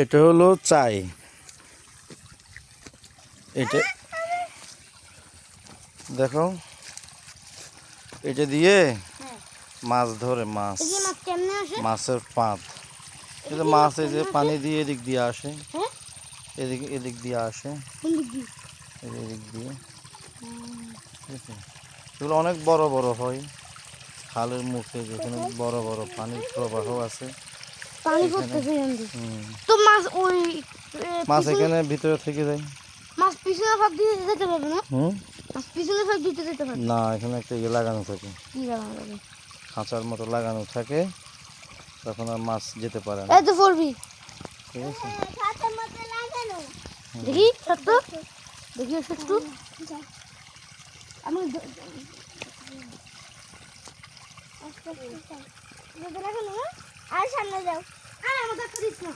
এটা হলো চাই। এটা দেখো, এটা দিয়ে মাছ ধরে, মাছ, মাছের পাত। এটা মাছ এই যে পানি দিয়ে এদিক দিয়ে আসে, এদিক দিয়ে আসে, এদিক দিয়ে। ঠিক আছে, এগুলো অনেক বড় বড় হয় খালের মুখে, যেখানে বড় বড় পানির প্রবাহ আছে। মাছ এখানে ভিতরে থেকে যায়। মাছ পিছনে ভাগ দিয়ে যেতে পারবে না? মাছ পিছনে ভাগ দিতে যেতে পারবে না, এখানে একটা ইয়ে লাগানো থাকে, কি লাগানো যাবে? খাঁচার মতো লাগানো থাকে, তখন আর মাছ যেতে পারে না। এই তো পড়বি। ঠিক আছে, দেখি সত্য, দেখি সত্য। আমি আর সামনে যাও। আমার দেখা দিস না।